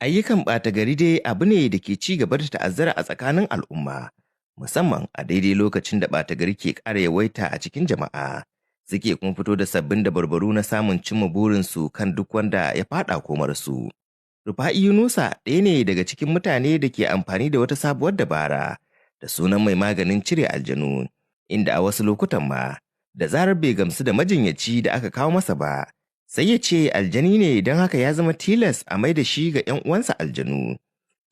Ayyukan ɓata gari dai abu ne da ke ci gaba da ta'azzara a tsakanin al'umma, musamman a daidai lokacin da ɓata gari ke ƙara yawaita a cikin jama'a. Suke kuma fito da sabbin dabarbaru na samun cimma burinsu kan duk wanda ya faɗa komarsu. Rufa'i Yunusa ɗaya ne daga cikin mutane da ke amfani da wata sabuwar dabara da sunan mai maganin cire aljanu, inda a wasu lokutan ma da zarar bai gamsu da majinyaci da aka kawo masa ba, sai ya ce aljani ne don haka ya zama tilas a mai da shi ga 'yan uwansa aljanu.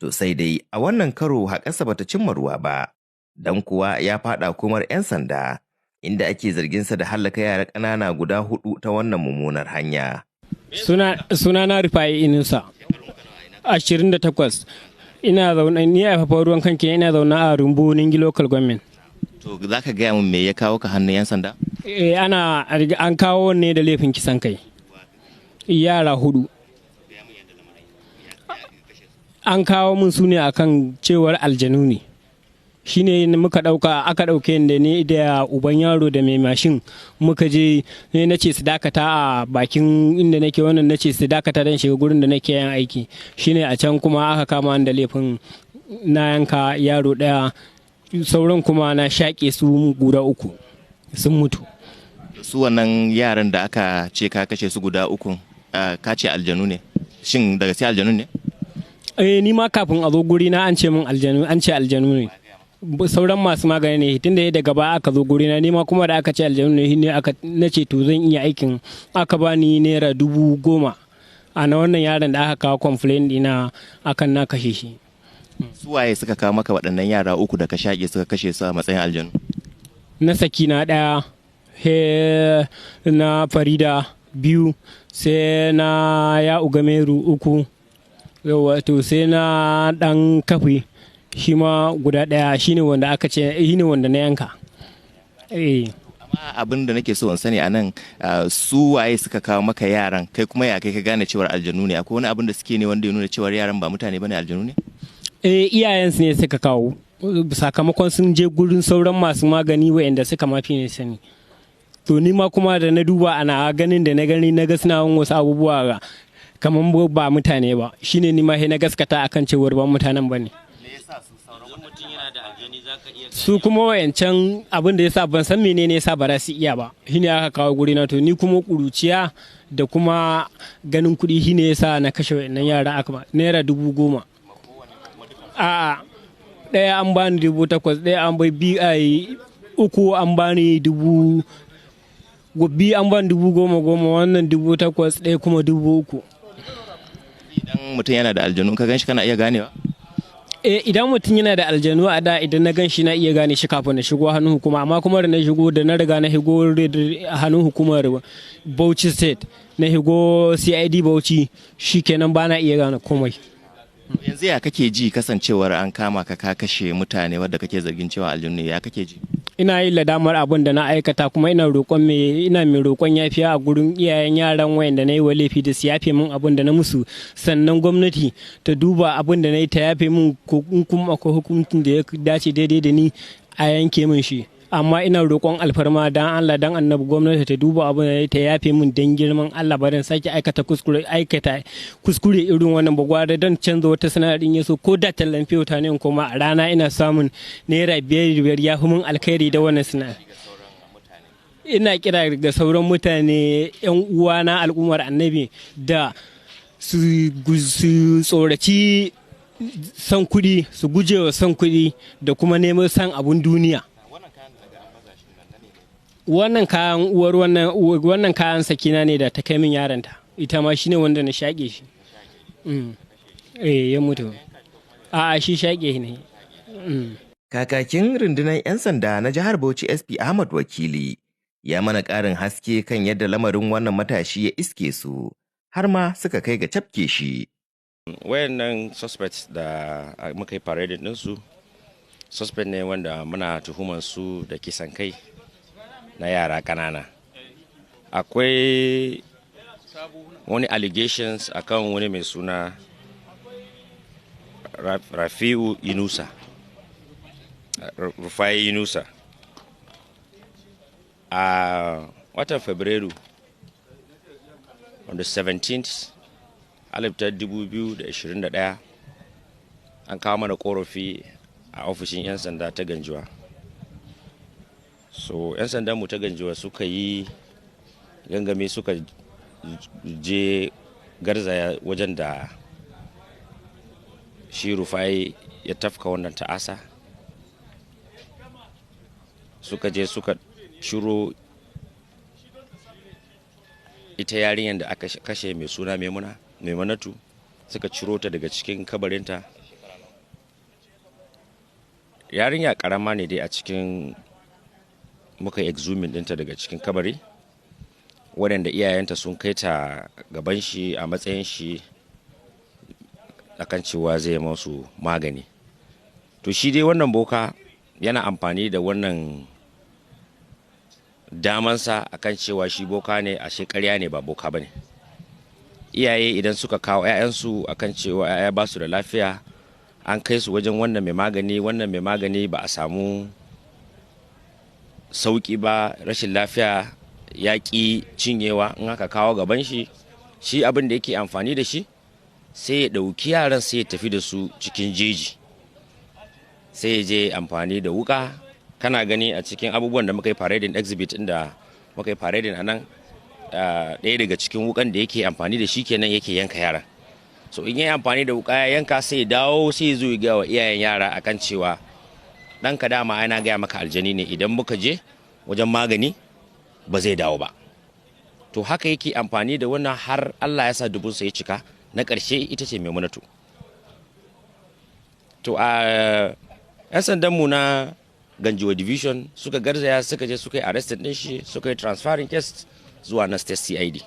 To sai dai a wannan karo haƙarsa bata cimma ruwa ba, don kuwa ya faɗa komar 'yan sanda, inda ake zarginsa da hallaka yara ƙanana guda 4 ta wannan mummunar hanya. Sunana Rufa'i Inusa, 28. Ina zaune ni a fafa ruwan kanki, ina zaune a Rumbu Ningi Local Government. To za ka gaya min me ya kawo ka hannun 'yan sanda? An kawo ne da laifin kisan kai. Yara 4. An kawo mun su ne akan cewar aljanu ne. Shi ne aka ɗauke da ni da uban yaro da mai mashin muka je, ne na ce su dakata a bakin inda nake, wannan na ce su dakata don shiga gurin da nake yin aiki. Shi ne a can kuma aka kama da laifin na yanka yaro ɗaya, sauran kuma na shaƙe su guda 3 sun mutu. Su wannan yaran da aka ce ka kashe su guda 3 ka ce aljanu ne, shin daga sai aljanu ne? Ni ma kafin a zo guri na an ce min aljanu, an ce aljanu ne. Sauran masu magani ne, tunda ya daga ba aka zo guri na, nima kuma da aka ce aljanu ne na ce to zan iya aikin, aka bani naira 10,000 a na wannan yaron da aka kawo complaint dina akan na kashe shi. Su waye suka kawo maka waɗannan yara 3 da ka shaƙe suka kashe su a matsayin aljanu? Na Sakina 1, na Farida 2, sai na Ya'u Gameru 3, wato sai na ɗan Kafi shi ma guda 1, shine wanda aka ce shine wanda na yanka. Amma abin da nake so in sani a nan, su waye suka kawo maka yaran, kai kuma ya kai ka gane cewar aljanu ne? Akwai wani abin da suke ne wanda ya nuna cewar yaran ba mutane bane, aljanu ne? Iyayensu ne suka kawo, sakamakon sun je gurin sauran masu magani wa'anda suka mafi ne sani. To ni ma kuma da na duba ana ganin da na gani na ga suna wasu abubuwa kamar ba mutane ba, shine ni ma na gaskata akan cewar ba mutanen bane. Su kuma wayancan abin da yasa ban san menene yasa ba za su iya ba, shine aka kawo guri na. To ni kuma kuruciya da kuma ganin kuɗi shine yasa na kashe wayannan yara, aka ba naira 10,000. A'a, 1 an bani 8,000, 1 an bai 3 an bani 2,000, an bani 10,000, wannan 8,000, 1 kuma 3,000. Idan mutum yana da aljanu ka gan shi kana iya ganewa? Idan mutum yana da aljanu a da, idan na gan shi na iya gane shi kafin na shigo hannun hukuma, amma kuma da na shigo, da na riga na shigo hannun hukumar Bauchi State, na shigo CID Bauchi, shikenan ba na iya gane komai. Yanzu ya kake ji kasancewar an kama ka kashe mutane wadda kake zargin cewa aljanu ne, ya kake ji? Ina yin ladamar abin da na aikata, kuma ina mai roƙon yafiya a gurin iyayen yaran wayanda na yi wa laifi da su yafe min abin da na musu, sannan gwamnati ta duba abin da na yi ta yafe min, kuma akwai hukuncin da ya dace daidai da ni a yanke min shi. Amma ina roƙon alfarma dan Allah dan annabi, gwamnati ta duba abin da ta yafe min dan girman Allah, ba dan sake aikata kuskure irin wannan bagwada, don canza wata sana'ar yaso ko da tallan fiyota ne kuma a rana ina samun naira 5 ya fi min alkhairi da wannan sana'ar. Ina kira ga sauran mutane, 'yan uwana al'ummar annabi, da su tsoraci son kuɗi, su gujewa son kuɗi da kuma neman san abun duniya. Wannan kayan Sakina ne da ta kai min yaranta, ita ma shine wanda na shaƙe shi. Ya mutu. A'a, shi shaƙe ne. Kakakin rundunar 'yan sanda na jihar Bauchi SP Ahmad Wakili ya mana ƙarin haske kan yadda lamarin wannan matashi ya iske su, har ma suka kai ga cafke shi. Wayannan suspects da muka yi parading ɗinsu, suspect ne wanda muna tuhumar su da kisan kai na yara ƙanana. Akwai wani allegations akan wani mai suna Rafi'u Yunusa, Rufai Yunusa. A watan Fabrairu, on the 17th, 2021 an kawo mana korafi a ofishin 'yan sanda ta Ganjuwa. So 'yan sandan mu ta Ganjuwa suka yi gangami, suka je garzaya wajen da shi Rufai ya tafka wannan ta'asa. Suka je suka shiro ita yarinyar da aka kashe mai suna Maimunatu, suka ciro ta daga cikin kabarinta. Yarinya karama ne dai a cikin, muka exhumin dinta daga cikin kabari, waɗanda iyayenta sun kai ta gaban shi a matsayin shi akan cewa zai masu magani. To shi dai wannan boka yana amfani da wannan damansa akan cewa shi boka ne, ashe ƙarya ne, ba boka bane. Iyaye idan suka kawo 'ya'yansu akan cewa 'ya'ya ba su da lafiya, an kai su wajen wannan mai magani ba a samu sauki ba, rashin lafiya ya ƙi cinyewa, in aka kawo gaban shi, shi abin da yake amfani da shi sai ya ɗauki yaran sai ya tafi da su cikin jeji, sai ya je amfani da wuka. Kana gani a cikin abubuwan da muka yi parading exhibit inda muka yi parading a nan, ɗaya daga cikin wukan da yake amfani da shi kenan yake yanka yaran. So in yi amfani da wuka ya yanka, sai ya dawo sai ya zo ya gaya wa iyayen yara akan cewa ɗanka dama ana gaya maka aljani ne, idan muka je wajen magani ba zai dawo ba. To haka yake amfani da wannan har Allah ya sa dubunsa ya cika, na ƙarshe ita ce Maimunatu. To a 'yan sandanmu na Ganjuwa division suka garzaya, suka je suka yi arrested ɗin shi, suka yi transferring case zuwa na state CID.